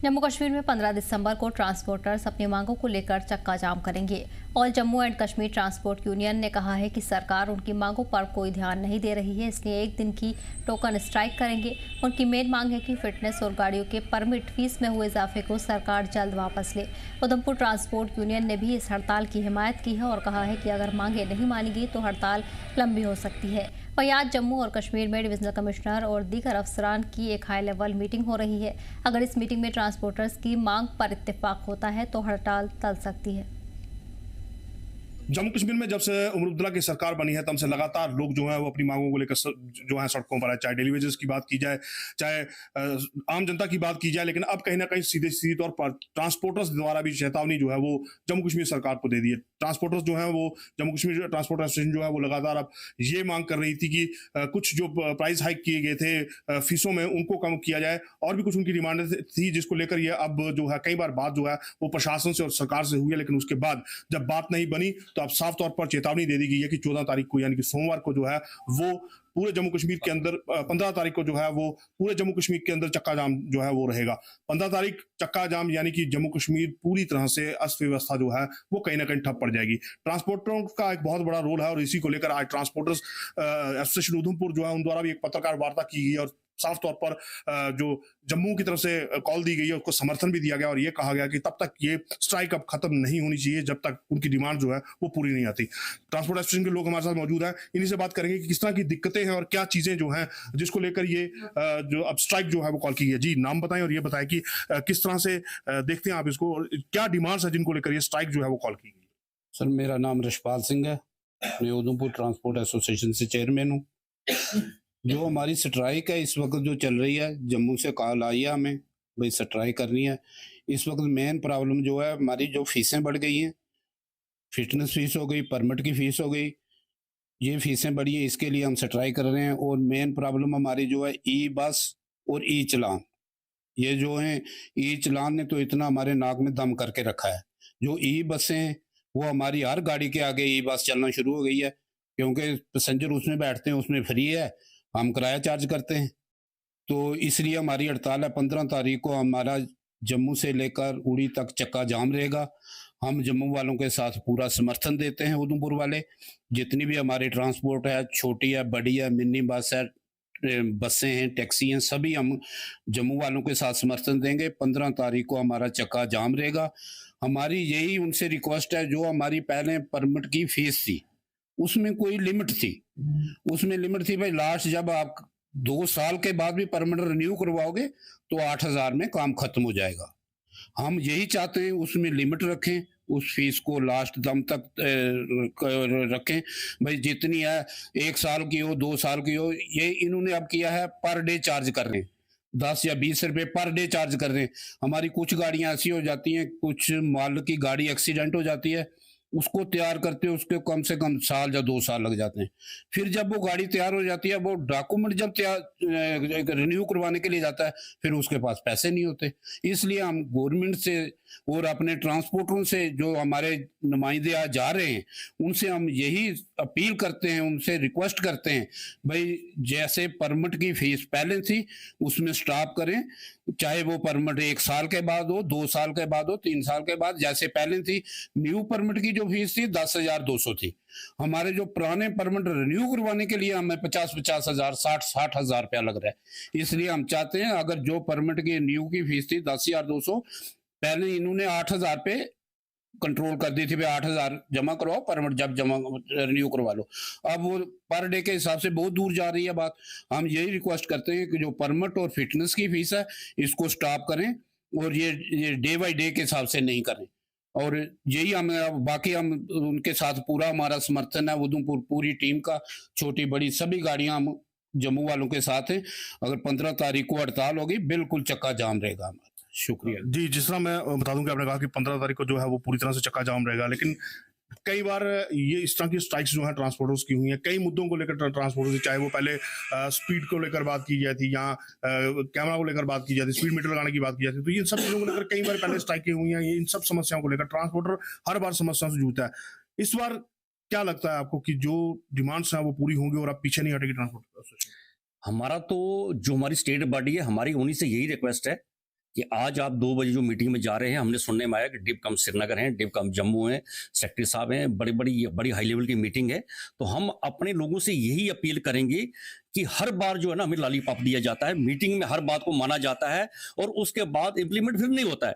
जम्मू कश्मीर में 15 दिसंबर को ट्रांसपोर्टर्स अपनी मांगों को लेकर चक्का जाम करेंगे। All Jammu and Kashmir transport union ने कहा है कि सरकार उनकी मांगों पर कोई ध्यान नहीं दे रही है, इसलिए एक दिन की टोकन स्ट्राइक करेंगे। उनकी मेन मांग है कि फिटनेस और गाड़ियों के परमिट फीस में हुए इजाफे को सरकार जल्द वापस ले। उधमपुर ट्रांसपोर्ट यूनियन ने भी इस हड़ताल की हिमायत की है और कहा है कि अगर मांगे नहीं मानी गई तो हड़ताल लंबी हो सकती है। वहीं आज जम्मू और कश्मीर में डिविजनल कमिश्नर और दीगर अफसरान की एक हाई लेवल मीटिंग हो रही है। अगर इस मीटिंग में ट्रांसपोर्टर्स की मांग पर इत्तेफाक होता है तो हड़ताल टल सकती है। जम्मू कश्मीर में जब से उमर अब्दुल्ला की सरकार बनी है तब से लगातार लोग जो है वो अपनी मांगों को लेकर जो है सड़कों पर है, चाहे डेली वेजेस की बात की जाए, चाहे आम जनता की बात की जाए। लेकिन अब कहीं ना कहीं सीधे तौर पर ट्रांसपोर्टर्स द्वारा भी चेतावनी जो है वो जम्मू कश्मीर सरकार को दे दी है। ट्रांसपोर्टर्स जो है वो जम्मू कश्मीर ट्रांसपोर्ट एसोसिएशन जो है वो लगातार अब ये मांग कर रही थी कि कुछ जो प्राइस हाइक किए गए थे फीसों में उनको कम किया जाए, और भी कुछ उनकी डिमांड थी जिसको लेकर ये अब जो है कई बार बात जो है वो प्रशासन से और सरकार से हुई है। लेकिन उसके बाद जब बात नहीं बनी तो अब साफ तौर पर चेतावनी दे दी गई है कि 14 तारीख को यानी कि सोमवार को जो है वो पूरे जम्मू कश्मीर के अंदर 15 तारीख को जो है वो पूरे जम्मू कश्मीर के अंदर चक्का जाम जो है वो रहेगा। 15 तारीख चक्का जाम यानी कि जम्मू कश्मीर पूरी तरह से अस्त व्यवस्था जो है वो कहीं ना कहीं ठप पड़ जाएगी। ट्रांसपोर्टरों का एक बहुत बड़ा रोल है और इसी को लेकर आज ट्रांसपोर्टर्स एसोसिएशन उधमपुर जो है उन द्वारा भी एक पत्रकार वार्ता की गई और साफ तौर पर जो जम्मू की तरफ से कॉल दी गई है उसको समर्थन भी दिया गया और ये कहा गया कि तब तक ये स्ट्राइक अब खत्म नहीं होनी चाहिए जब तक उनकी डिमांड जो है वो पूरी नहीं आती। ट्रांसपोर्ट एसोसिएशन के लोग हमारे साथ मौजूद हैं, इन्हीं से बात करेंगे कि किस तरह की दिक्कतें हैं और क्या चीजें जो हैं जिसको लेकर ये जो अब स्ट्राइक जो है वो कॉल की है। जी नाम बताएं और ये बताएं कि किस तरह से देखते हैं आप इसको और क्या डिमांड्स है जिनको लेकर ये स्ट्राइक जो है वो कॉल की गई। सर मेरा नाम रशपाल सिंह है, मैं उधमपुर ट्रांसपोर्ट एसोसिएशन से चेयरमैन हूँ। जो हमारी स्ट्राइक है इस वक्त जो चल रही है, जम्मू से कॉल आई है हमें भाई स्ट्राइक करनी है। इस वक्त मेन प्रॉब्लम जो है हमारी जो फीसें बढ़ गई हैं, फिटनेस फीस हो गई, परमिट की फीस हो गई, ये फीसें बढ़ी हैं, इसके लिए हम स्ट्राइक कर रहे हैं। और मेन प्रॉब्लम हमारी जो है ई बस और ई चलान, ये जो है ई चलान ने तो इतना हमारे नाक में दम करके रखा है। जो ई बसें वो हमारी हर गाड़ी के आगे ई बस चलना शुरू हो गई है, क्योंकि पैसेंजर उसमें बैठते हैं, उसमें फ्री है, हम किराया चार्ज करते हैं। तो इसलिए हमारी हड़ताल है। 15 तारीख को हमारा जम्मू से लेकर उड़ी तक चक्का जाम रहेगा। हम जम्मू वालों के साथ पूरा समर्थन देते हैं। उधमपुर वाले जितनी भी हमारी ट्रांसपोर्ट है, छोटी है, बड़ी है, मिनी बस है, बसें हैं, टैक्सी हैं, सभी हम जम्मू वालों के साथ समर्थन देंगे। 15 तारीख को हमारा चक्का जाम रहेगा। हमारी यही उनसे रिक्वेस्ट है, जो हमारी पहले परमिट की फीस थी उसमें कोई लिमिट थी, उसमें लिमिट थी भाई लास्ट जब आप 2 साल के बाद भी परमिट रिन्यू करवाओगे तो 8,000 में काम खत्म हो जाएगा। हम यही चाहते हैं उसमें लिमिट रखें, उस फीस को लास्ट दम तक रखें। भाई जितनी है 1 साल की हो, 2 साल की हो, ये इन्होंने अब किया है पर डे चार्ज कर रहे हैं, 10 या 20 रुपए पर डे चार्ज कर रहे हैं। हमारी कुछ गाड़ियां ऐसी हो जाती हैं, कुछ माल की गाड़ी एक्सीडेंट हो जाती है, उसको तैयार करते उसके कम से कम साल या 2 साल लग जाते हैं। फिर जब वो गाड़ी तैयार हो जाती है, वो डॉक्यूमेंट जब तैयार रिन्यू करवाने के लिए जाता है, फिर उसके पास पैसे नहीं होते। इसलिए हम गवर्नमेंट से और अपने ट्रांसपोर्टरों से जो हमारे नुमाइंदे आज जा रहे हैं उनसे हम यही अपील करते हैं, उनसे रिक्वेस्ट करते हैं भाई जैसे परमिट की फीस पहले थी उसमें स्टॉप करें, चाहे वो परमिट 1 साल के बाद हो, 2 साल के बाद हो, 3 साल के बाद, जैसे पहले थी। न्यू परमिट की जो फीस थी 10,200 थी। हमारे जो पुराने परमिट रिन्यू करवाने के लिए हमें 50-50 हजार, 60 हजार रुपया लग रहा है। इसलिए हम चाहते हैं अगर जो परमिट की न्यू की फीस थी 10,200, पहले इन्होंने 8,000 पे कंट्रोल कर दी थी, 8,000 जमा करवाओ, परमिट जब जमा रिन्यू करवा लो। अब वो पर डे के हिसाब से बहुत दूर जा रही है बात। हम यही रिक्वेस्ट करते हैं कि जो परमिट और फिटनेस की फीस है इसको स्टॉप करें और ये डे बाई डे के हिसाब से नहीं करें। और यही हम बाकी हम उनके साथ पूरा हमारा समर्थन है, उधमपुर पूरी टीम का, छोटी बड़ी सभी गाड़ियां हम जम्मू वालों के साथ हैं। अगर 15 तारीख को हड़ताल होगी बिल्कुल चक्का जाम रहेगा हमारा। शुक्रिया जी। जिस तरह मैं बता दूं कि आपने कहा कि 15 तारीख को जो है वो पूरी तरह से चक्का जाम रहेगा, लेकिन कई बार ये इस तरह की स्ट्राइक्स जो है ट्रांसपोर्टर्स की हुई हैं कई मुद्दों को लेकर ट्रांसपोर्टर्स, चाहे वो पहले स्पीड को लेकर बात की जाती या कैमरा को लेकर बात की जाती, स्पीड मीटर लगाने की बात की जाती, तो ये सब चीजों को लेकर कई बार पहले स्ट्राइकें हुई हैं। इन सब समस्याओं को लेकर ट्रांसपोर्टर हर बार समस्याओं से जूझता है। इस बार क्या लगता है आपको कि जो डिमांड्स हैं वो पूरी होंगी और अब पीछे नहीं हटेगी ट्रांसपोर्ट? हमारा तो जो हमारी स्टेट बॉडी है, हमारी उन्हीं से यही रिक्वेस्ट है कि आज आप 2 बजे जो मीटिंग में जा रहे हैं, हमने सुनने में आया कि डिव कम श्रीनगर हैं, डिव कम जम्मू हैं, सेक्रेटरी साहब हैं, बड़ी हाई लेवल की मीटिंग है। तो हम अपने लोगों से यही अपील करेंगे कि हर बार जो है ना हमें लॉलीपॉप दिया जाता है, मीटिंग में हर बात को माना जाता है और उसके बाद इंप्लीमेंट फिर नहीं होता है।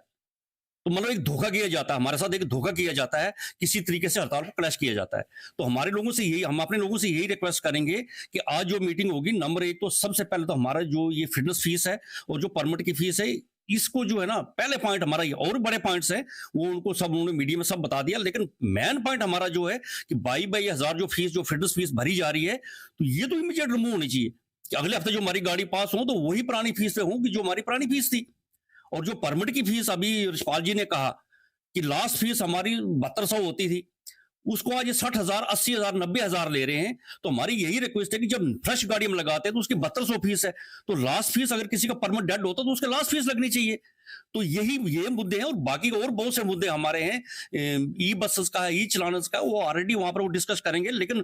तो मतलब एक धोखा किया जाता है, हमारे साथ एक धोखा किया जाता है, किसी तरीके से हड़ताल को क्लैश किया जाता है। तो हमारे लोगों से यही, हम अपने लोगों से यही रिक्वेस्ट करेंगे कि आज जो मीटिंग होगी, नंबर 1 तो सबसे पहले तो हमारा जो ये फिटनेस फीस है और जो परमिट की फीस है, इसको जो है ना, पहले पॉइंट हमारा ये और बड़े पॉइंट्स हैं वो उनको सब उन्होंने मीडिया में सब बता दिया, लेकिन मेन पॉइंट हमारा जो है कि 22,000 जो फीस, जो फिटनेस फीस भरी जा रही है, तो ये तो इमीडिएट रिमूव होनी चाहिए कि अगले हफ्ते जो हमारी गाड़ी पास हो तो वही पुरानी फीस पे हो कि जो हमारी पुरानी फीस थी। और जो परमिट की फीस, अभी रिशपाल जी ने कहा कि लास्ट फीस हमारी 7200 होती थी, उसको आज 60,000, 80,000, 90,000 ले रहे हैं। तो हमारी यही रिक्वेस्ट है कि जब फ्रेश गाड़ी में लगाते हैं तो उसकी 7200 फीस है, तो लास्ट फीस अगर किसी का परमिट डेड होता तो उसके लास्ट फीस लगनी चाहिए। तो ये मुद्दे हैं और बाकी और बहुत से मुद्दे हमारे हैं, ई बसेस का है, ई चलानस का, वो ऑलरेडी वहां पर वो डिस्कस करेंगे। लेकिन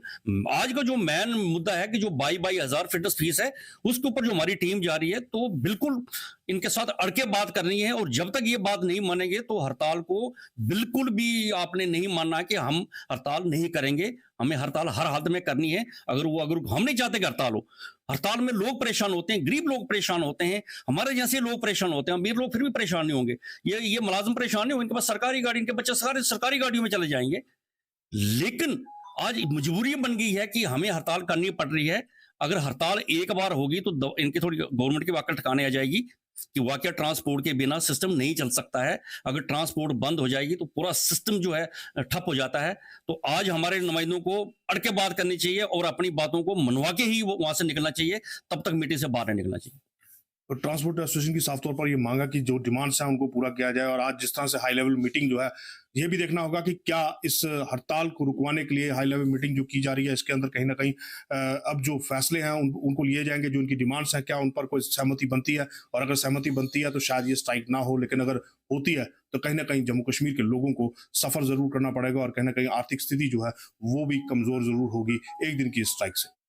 आज का जो मेन मुद्दा है कि जो 22,000 फिटनेस फीस है, उसके ऊपर जो हमारी टीम जा रही है, तो बिल्कुल इनके साथ अड़के बात करनी है और जब तक ये बात नहीं मानेंगे तो हड़ताल को बिल्कुल भी आपने नहीं मानना कि हम हड़ताल नहीं करेंगे। हमें हड़ताल हर हालत में करनी है। अगर हम नहीं चाहते कि हड़ताल हो, हड़ताल में लोग परेशान होते हैं, गरीब लोग परेशान होते हैं, हमारे जैसे लोग परेशान होते हैं, अमीर लोग फिर भी परेशान नहीं होंगे। ये मुलाजिम परेशान नहीं होंगे, इनके पास सरकारी गाड़ी, इनके बच्चे सारे सरकारी गाड़ियों में चले जाएंगे। लेकिन आज मजबूरी बन गई है कि हमें हड़ताल करनी पड़ रही है। अगर हड़ताल एक बार होगी तो इनकी थोड़ी गवर्नमेंट की वाकई ठिकाने आ जाएगी कि वाकई ट्रांसपोर्ट के बिना सिस्टम नहीं चल सकता है। अगर ट्रांसपोर्ट बंद हो जाएगी तो पूरा सिस्टम जो है ठप हो जाता है। तो आज हमारे नुमाइंदों को अड़के बात करनी चाहिए और अपनी बातों को मनवा के ही वहां से निकलना चाहिए, तब तक मीटिंग से बाहर नहीं निकलना चाहिए। तो ट्रांसपोर्ट एसोसिएशन की साफ तौर पर ये मांगा कि जो डिमांड्स हैं उनको पूरा किया जाए। और आज जिस तरह से हाई लेवल मीटिंग जो है, ये भी देखना होगा कि क्या इस हड़ताल को रुकवाने के लिए हाई लेवल मीटिंग जो की जा रही है, इसके अंदर कहीं ना कहीं अब जो फैसले हैं उनको लिए जाएंगे, जो उनकी डिमांड्स हैं, क्या उन पर कोई सहमति बनती है। और अगर सहमति बनती है तो शायद ये स्ट्राइक ना हो, लेकिन अगर होती है तो कहीं ना कहीं जम्मू कश्मीर के लोगों को सफर जरूर करना पड़ेगा और कहीं ना कहीं आर्थिक स्थिति जो है वो भी कमजोर जरूर होगी एक दिन की स्ट्राइक से।